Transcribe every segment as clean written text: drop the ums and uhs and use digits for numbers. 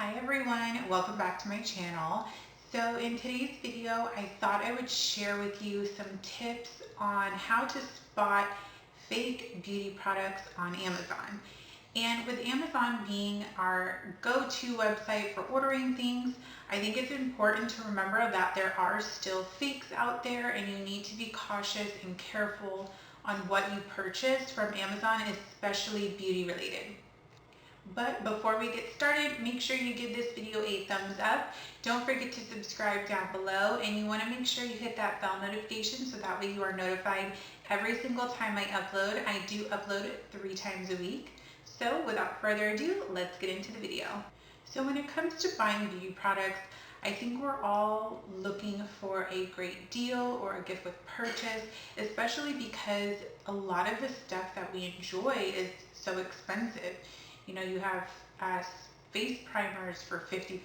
Hi everyone, welcome back to my channel. So in today's video, I thought I would share with you some tips on how to spot fake beauty products on Amazon. And with Amazon being our go-to website for ordering things, I think it's important to remember that there are still fakes out there and you need to be cautious and careful on what you purchase from Amazon, especially beauty related. But before we get started, make sure you give this video a thumbs up. Don't forget to subscribe down below, and you want to make sure you hit that bell notification so that way you are notified every single time I upload. I do upload 3 times a week. So without further ado, let's get into the video. So when it comes to buying beauty products, I think we're all looking for a great deal or a gift with purchase, especially because a lot of the stuff that we enjoy is so expensive. You know, you have face primers for $55.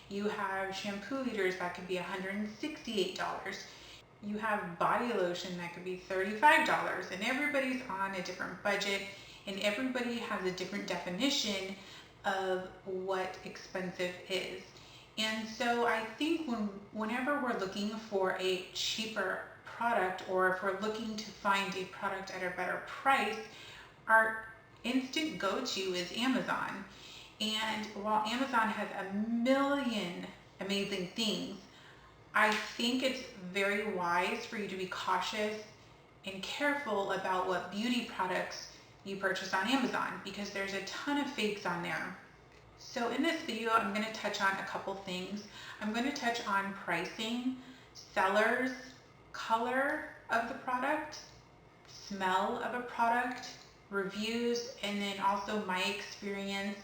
You have shampoo leaders that could be $168. You have body lotion that could be $35. And everybody's on a different budget and everybody has a different definition of what expensive is. And so I think whenever we're looking for a cheaper product, or if we're looking to find a product at a better price, our instant go-to is Amazon. And while Amazon has a million amazing things, I think it's very wise for you to be cautious and careful about what beauty products you purchase on Amazon, because there's a ton of fakes on there. So in this video, I'm going to touch on a couple things. I'm going to touch on pricing, sellers, color of the product, smell of a product, reviews, and then also my experience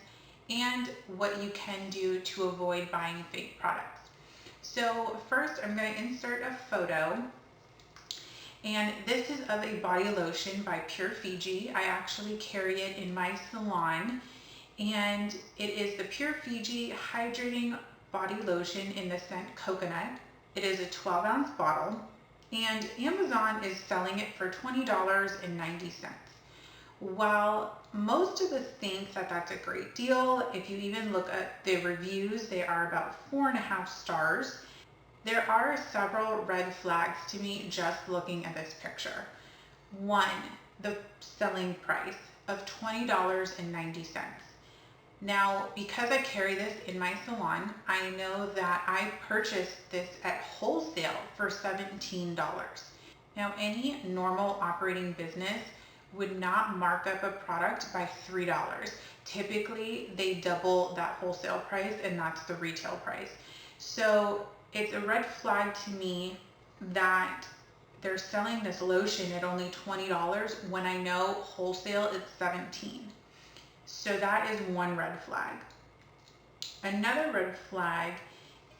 and what you can do to avoid buying fake products. So first, I'm going to insert a photo, and this is of a body lotion by Pure Fiji. I actually carry it in my salon, and it is the Pure Fiji Hydrating Body Lotion in the scent Coconut. It is a 12-ounce bottle, and Amazon is selling it for $20.90. While most of us think that that's a great deal, if you even look at the reviews, they are about 4.5 stars. There are several red flags to me just looking at this picture. One, the selling price of $20.90. Now, because I carry this in my salon, I know that I purchased this at wholesale for $17. Now, any normal operating business would not mark up a product by $3. Typically, they double that wholesale price, and that's the retail price. So it's a red flag to me that they're selling this lotion at only $20 when I know wholesale is $17. So that is one red flag. Another red flag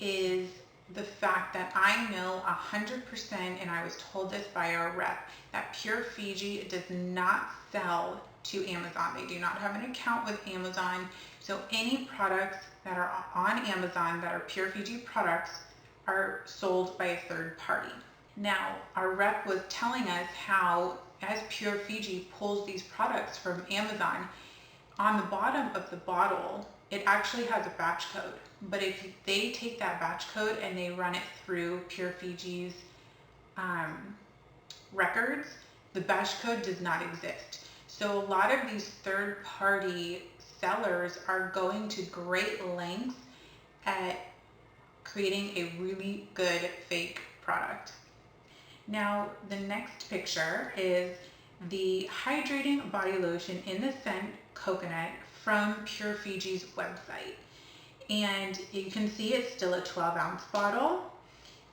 is the fact that I know 100%, and I was told this by our rep, that Pure Fiji does not sell to Amazon. They do not have an account with Amazon. So any products that are on Amazon that are Pure Fiji products are sold by a third party. Now, our rep was telling us how, as Pure Fiji pulls these products from Amazon, on the bottom of the bottle, it actually has a batch code. But if they take that batch code and they run it through Pure Fiji's records, the batch code does not exist. So a lot of these third-party sellers are going to great lengths at creating a really good fake product. Now, the next picture is the Hydrating Body Lotion in the scent Coconut from Pure Fiji's website. And you can see it's still a 12-ounce bottle,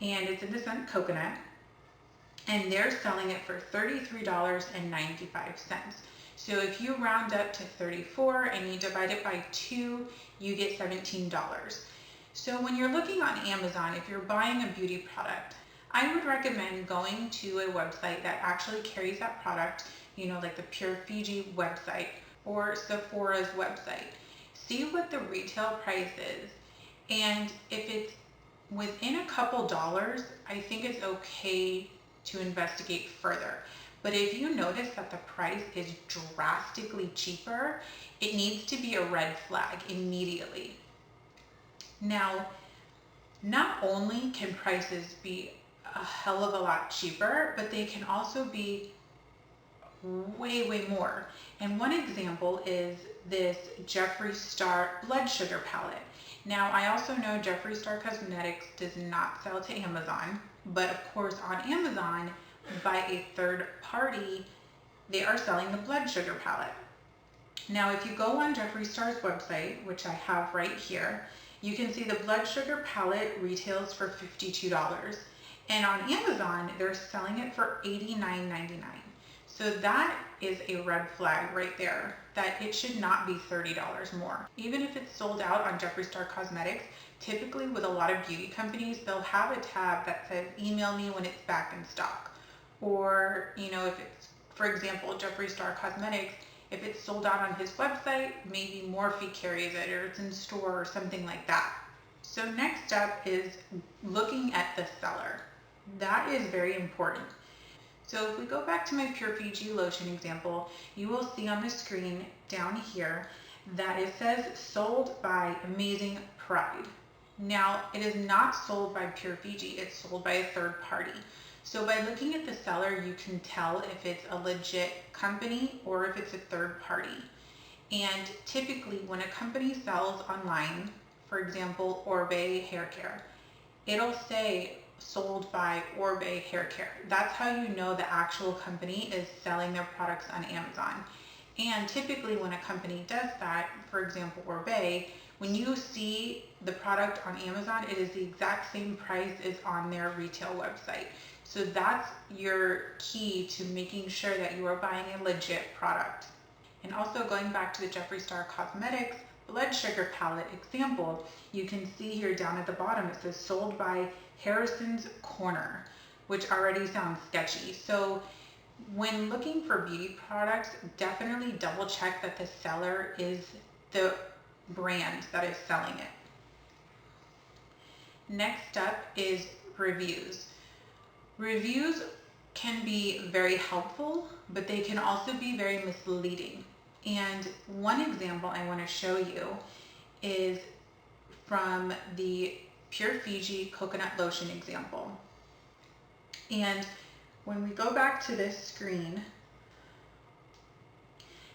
and it's in the scent Coconut, and they're selling it for $33.95. So if you round up to 34 and you divide it by 2, you get $17. So when you're looking on Amazon, if you're buying a beauty product, I would recommend going to a website that actually carries that product, you know, like the Pure Fiji website or Sephora's website. See what the retail price is, and if it's within a couple dollars, I think it's okay to investigate further. But if you notice that the price is drastically cheaper, it needs to be a red flag immediately. Now, not only can prices be a hell of a lot cheaper, but they can also be way more. And one example is this Jeffree Star blood sugar palette. Now, I also know Jeffree Star Cosmetics does not sell to Amazon, but of course on Amazon, by a third party, they are selling the blood sugar palette. Now, if you go on Jeffree Star's website, which I have right here, you can see the blood sugar palette retails for $52. And on Amazon, they're selling it for $89.99. So that is a red flag right there, that it should not be $30 more. Even if it's sold out on Jeffree Star Cosmetics, typically with a lot of beauty companies, they'll have a tab that says, email me when it's back in stock. Or, you know, if it's, for example, Jeffree Star Cosmetics, if it's sold out on his website, maybe Morphe carries it, or it's in store or something like that. So next up is looking at the seller. That is very important. So if we go back to my Pure Fiji lotion example, you will see on the screen down here that it says sold by Amazing Pride. Now, it is not sold by Pure Fiji, it's sold by a third party. So by looking at the seller, you can tell if it's a legit company or if it's a third party. And typically when a company sells online, for example, Orbe Hair Care, it'll say sold by Orbe Hair Care. That's how you know the actual company is selling their products on Amazon. And typically when a company does that, for example, Orbe, when you see the product on Amazon, it is the exact same price as on their retail website. So that's your key to making sure that you are buying a legit product. And also going back to the Jeffree Star Cosmetics blood sugar palette example, you can see here down at the bottom it says sold by Harrison's Corner, which already sounds sketchy. So when looking for beauty products, definitely double check that the seller is the brand that is selling it. Next up is reviews. Reviews can be very helpful, but they can also be very misleading. And one example I want to show you is from the Pure Fiji coconut lotion example. And when we go back to this screen,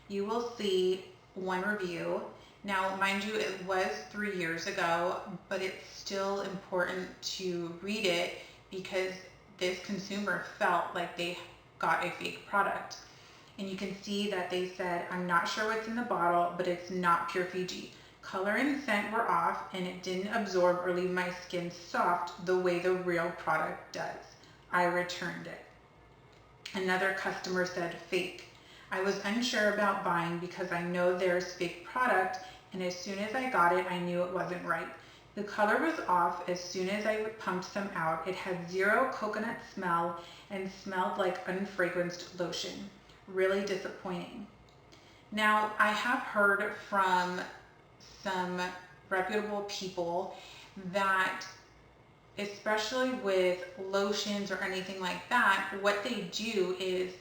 you will see one review. Now, mind you, it was 3 years ago, but it's still important to read it because this consumer felt like they got a fake product. And you can see that they said, I'm not sure what's in the bottle, but it's not Pure Fiji. Color and scent were off, and it didn't absorb or leave my skin soft the way the real product does. I returned it. Another customer said fake. I was unsure about buying because I know there's fake product, and as soon as I got it, I knew it wasn't right. The color was off as soon as I pumped some out. It had zero coconut smell and smelled like unfragranced lotion. Really disappointing. Now, I have heard from some reputable people that, especially with lotions or anything like that, what they do is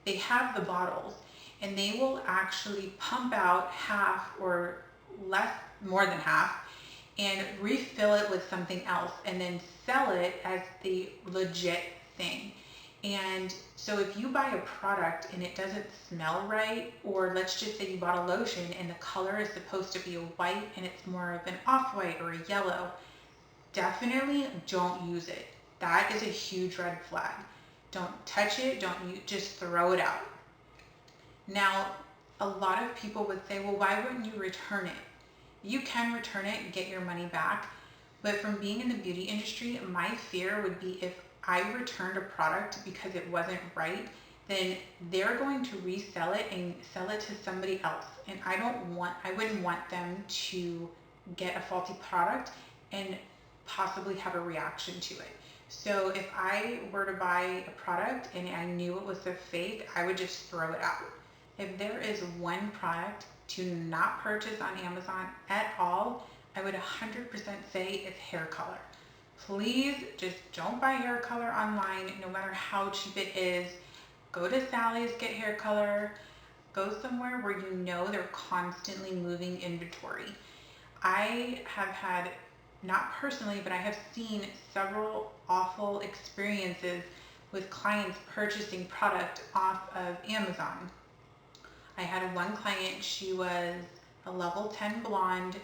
they have the bottles and they will actually pump out half or less, more than half, and refill it with something else and then sell it as the legit thing. And so if you buy a product and it doesn't smell right, or let's just say you bought a lotion and the color is supposed to be a white and it's more of an off-white or a yellow, definitely don't use it. That is a huge red flag. Don't touch it, just throw it out. Now, a lot of people would say, well, why wouldn't you return it? You can return it and get your money back, but from being in the beauty industry, my fear would be if I returned a product because it wasn't right, then they're going to resell it and sell it to somebody else. And I wouldn't want them to get a faulty product and possibly have a reaction to it. So if I were to buy a product and I knew it was a fake, I would just throw it out. If there is one product to not purchase on Amazon at all, I would 100% say it's hair color. Please just don't buy hair color online, no matter how cheap it is. Go to Sally's, get hair color. Go somewhere where you know they're constantly moving inventory. I have had not personally, but I have seen several awful experiences with clients purchasing product off of Amazon. I had one client, she was a level 10 blonde.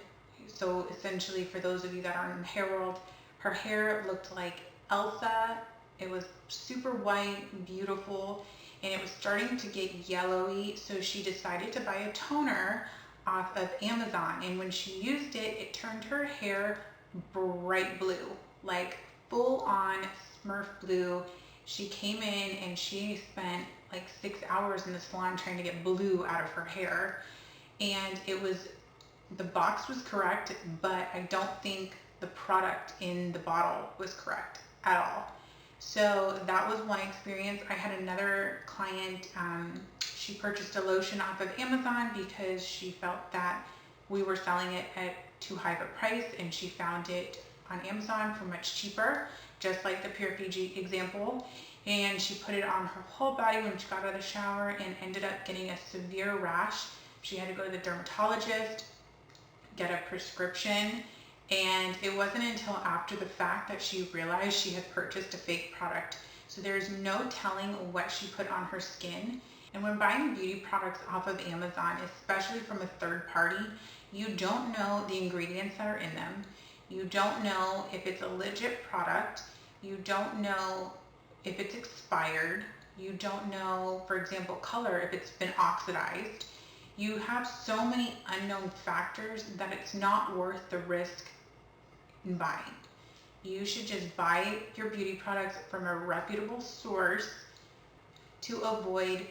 So essentially, for those of you that aren't in the hair world, her hair looked like Elsa. It was super white, beautiful, and it was starting to get yellowy. So she decided to buy a toner off of Amazon. And when she used it, it turned her hair bright blue, like full on Smurf blue. She came in and she spent like 6 hours in the salon trying to get blue out of her hair. And it was, the box was correct, but I don't think the product in the bottle was correct at all. So that was one experience. I had another client, she purchased a lotion off of Amazon because she felt that we were selling it at too high of a price, and she found it on Amazon for much cheaper, just like the Pure Fiji example. And she put it on her whole body when she got out of the shower and ended up getting a severe rash. She had to go to the dermatologist, get a prescription, and it wasn't until after the fact that she realized she had purchased a fake product. So there's no telling what she put on her skin. And when buying beauty products off of Amazon, especially from a third party, you don't know the ingredients that are in them. You don't know if it's a legit product. You don't know if it's expired. You don't know, for example, color, if it's been oxidized. You have so many unknown factors that it's not worth the risk in buying. You should just buy your beauty products from a reputable source to avoid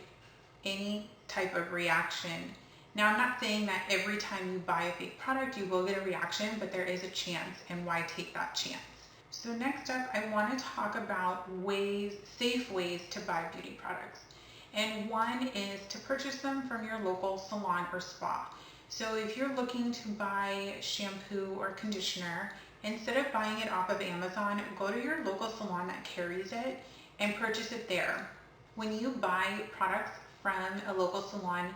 any type of reaction. Now, I'm not saying that every time you buy a fake product you will get a reaction, but there is a chance, and why take that chance? So next up, I want to talk about safe ways to buy beauty products. And one is to purchase them from your local salon or spa. So if you're looking to buy shampoo or conditioner, instead of buying it off of Amazon, go to your local salon that carries it and purchase it there. When you buy products from a local salon,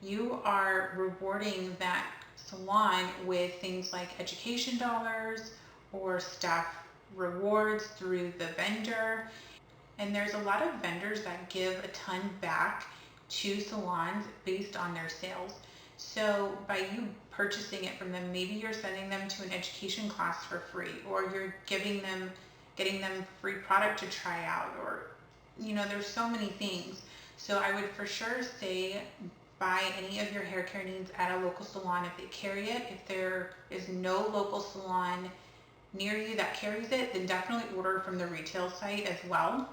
you are rewarding that salon with things like education dollars or staff rewards through the vendor. And there's a lot of vendors that give a ton back to salons based on their sales. So by you purchasing it from them, maybe you're sending them to an education class for free, or you're getting them free product to try out, or there's so many things. So I would for sure say buy any of your hair care needs at a local salon if they carry it. If there is no local salon near you that carries it, then definitely order from the retail site as well.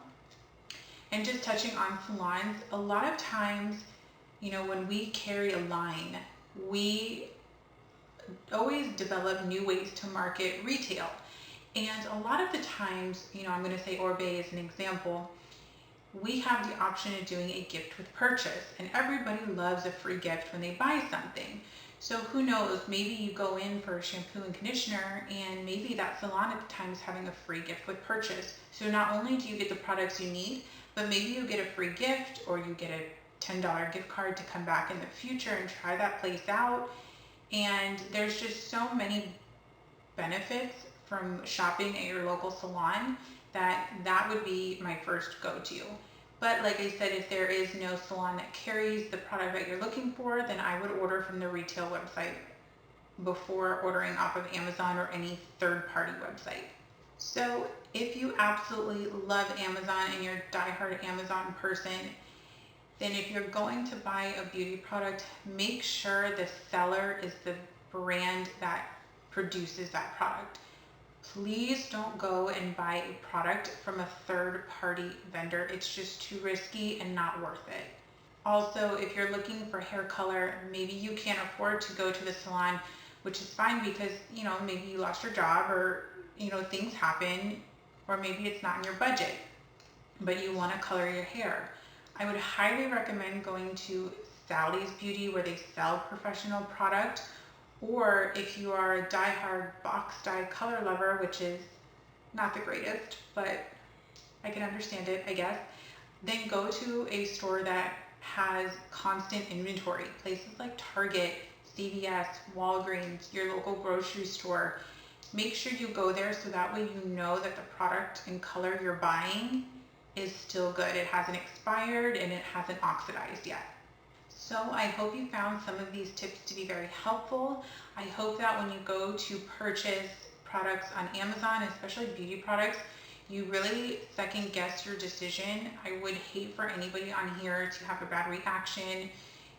And just touching on salons, a lot of times, when we carry a line, we always develop new ways to market retail. And a lot of the times, I'm going to say Orbe as an example, we have the option of doing a gift with purchase, and everybody loves a free gift when they buy something. So who knows, maybe you go in for a shampoo and conditioner, and maybe that salon at the time is having a free gift with purchase. So not only do you get the products you need, but maybe you get a free gift, or you get a $10 gift card to come back in the future and try that place out. And there's just so many benefits from shopping at your local salon that would be my first go-to. But like I said, if there is no salon that carries the product that you're looking for, then I would order from the retail website before ordering off of Amazon or any third-party website. So if you absolutely love Amazon and you're a diehard Amazon person, then if you're going to buy a beauty product, make sure the seller is the brand that produces that product. Please don't go and buy a product from a third-party vendor. It's just too risky and not worth it. Also, if you're looking for hair color, maybe you can't afford to go to the salon, which is fine because, maybe you lost your job, or, things happen, or maybe it's not in your budget, but you want to color your hair. I would highly recommend going to Sally's Beauty, where they sell professional product. Or if you are a diehard box dye color lover, which is not the greatest, but I can understand it, I guess, then go to a store that has constant inventory. Places like Target, CVS, Walgreens, your local grocery store. make sure you go there so that way you know that the product and color you're buying is still good. It hasn't expired and it hasn't oxidized yet. So I hope you found some of these tips to be very helpful. I hope that when you go to purchase products on Amazon, especially beauty products, you really second guess your decision. I would hate for anybody on here to have a bad reaction,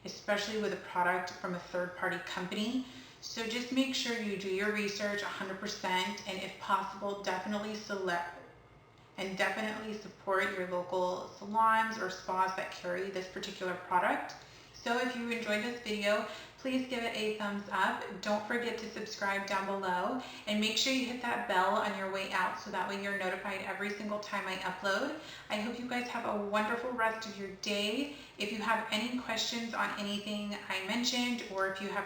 especially with a product from a third-party company. So just make sure you do your research 100%, and if possible, definitely support your local salons or spas that carry this particular product. So if you enjoyed this video, please give it a thumbs up. Don't forget to subscribe down below, and make sure you hit that bell on your way out so that way you're notified every single time I upload. I hope you guys have a wonderful rest of your day. If you have any questions on anything I mentioned, or if you have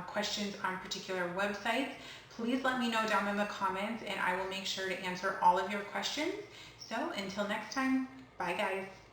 questions on particular websites, please let me know down in the comments and I will make sure to answer all of your questions. So until next time, bye guys.